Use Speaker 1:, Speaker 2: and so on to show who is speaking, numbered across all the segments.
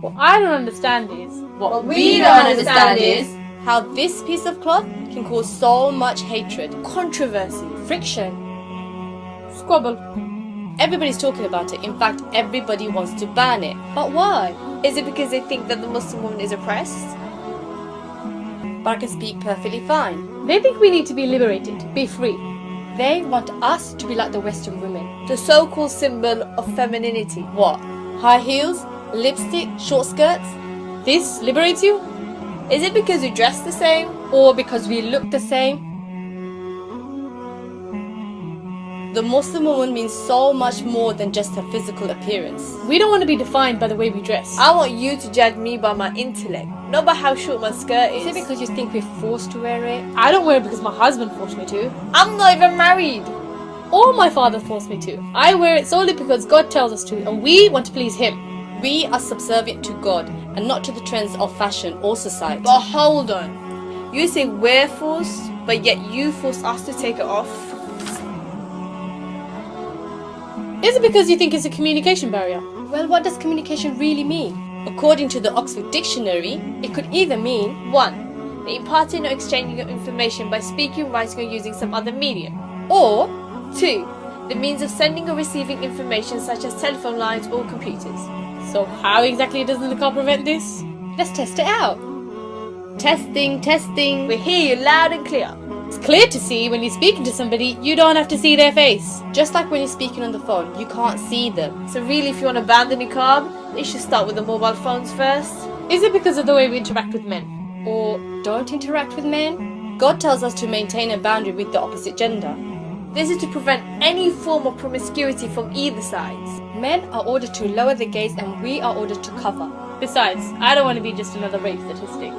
Speaker 1: What I don't understand is...
Speaker 2: What we don't understand is how this piece of cloth can cause so much hatred, controversy, friction,
Speaker 1: squabble.
Speaker 2: Everybody's talking about it. In fact, everybody wants to ban it. But why?
Speaker 3: Is it because they think that the Muslim woman is oppressed?
Speaker 2: But I can speak perfectly fine.
Speaker 1: They think we need to be liberated, be free.
Speaker 2: They want us to be like the Western women.
Speaker 3: The so-called symbol of femininity.
Speaker 2: What? High heels? Lipstick? Short skirts?
Speaker 1: This liberates you?
Speaker 3: Is it because we dress the same?
Speaker 2: Or because we look the same? The Muslim woman means so much more than just her physical appearance.
Speaker 1: We don't want to be defined by the way we dress.
Speaker 3: I want you to judge me by my intellect, not by how short my skirt is.
Speaker 2: Is it because you think we're forced to wear it?
Speaker 1: I don't wear it because my husband forced me to.
Speaker 3: I'm not even married.
Speaker 1: Or my father forced me to. I wear it solely because God tells us to, and we want to please Him.
Speaker 2: We are subservient to God and not to the trends of fashion or society.
Speaker 3: But hold on. You say we're forced, but yet you force us to take it off.
Speaker 1: Is it because you think it's a communication barrier?
Speaker 2: Well, what does communication really mean? According to the Oxford Dictionary, it could either mean
Speaker 3: 1. The imparting or exchanging of information by speaking, writing or using some other medium.
Speaker 2: or
Speaker 3: 2. The means of sending or receiving information such as telephone lines or computers.
Speaker 1: So how exactly does the niqab prevent this?
Speaker 2: let's test it out. Testing, testing.
Speaker 3: We hear you loud and clear.
Speaker 1: It's clear to see when you're speaking to somebody, you don't have to see their face.
Speaker 2: Just like when you're speaking on the phone, you can't see them.
Speaker 3: So really, if you want to ban the niqab, they should start with the mobile phones first.
Speaker 1: Is it because of the way we interact with men?
Speaker 2: Or don't interact with men. God tells us to maintain a boundary with the opposite gender.
Speaker 3: This is to prevent any form of promiscuity from either sides.
Speaker 2: Men are ordered to lower the gaze and we are ordered to cover.
Speaker 1: Besides, I don't want to be just another rape statistic.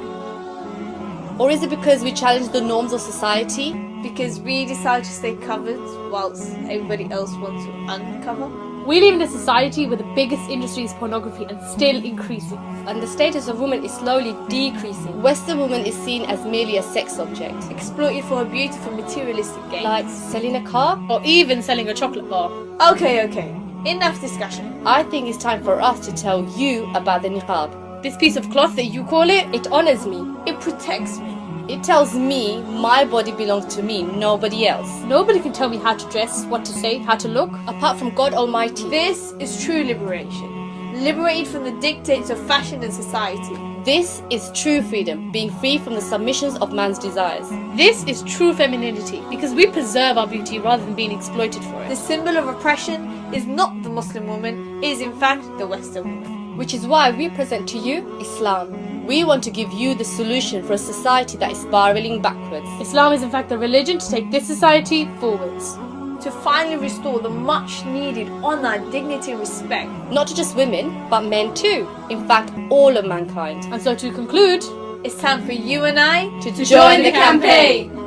Speaker 2: Or is it because we challenge the norms of society?
Speaker 3: Because we decide to stay covered whilst everybody else wants to uncover.
Speaker 1: We live in a society where the biggest industry is pornography and still increasing.
Speaker 2: And the status of woman is slowly decreasing. Western woman is seen as merely a sex object.
Speaker 3: Exploited for her beautiful materialistic gain.
Speaker 2: Like selling a car?
Speaker 1: Or even selling a chocolate bar.
Speaker 3: Okay. Enough discussion.
Speaker 2: I think it's time for us to tell you about the niqab.
Speaker 1: This piece of cloth that you call it,
Speaker 2: It honors me.
Speaker 3: It protects me.
Speaker 2: It tells me my body belongs to me, nobody else.
Speaker 1: nobody can tell me how to dress, what to say, how to look.
Speaker 2: Apart from God Almighty.
Speaker 3: This is true liberation. Liberated from the dictates of fashion and society.
Speaker 2: This is true freedom, being free from the submissions of man's desires.
Speaker 1: This is true femininity because we preserve our beauty rather than being exploited for
Speaker 3: The
Speaker 1: it.
Speaker 3: symbol of oppression is not the Muslim woman, it is in fact the Western woman.
Speaker 2: Which is why we present to you Islam. We want to give you the solution for a society that is spiraling backwards.
Speaker 1: Islam is in fact the religion to take this society forwards.
Speaker 3: To finally restore the much needed honour, dignity and respect.
Speaker 2: Not to just women, but men too. In fact, all of mankind.
Speaker 1: And so to conclude,
Speaker 3: It's time for you and I
Speaker 2: To join the campaign!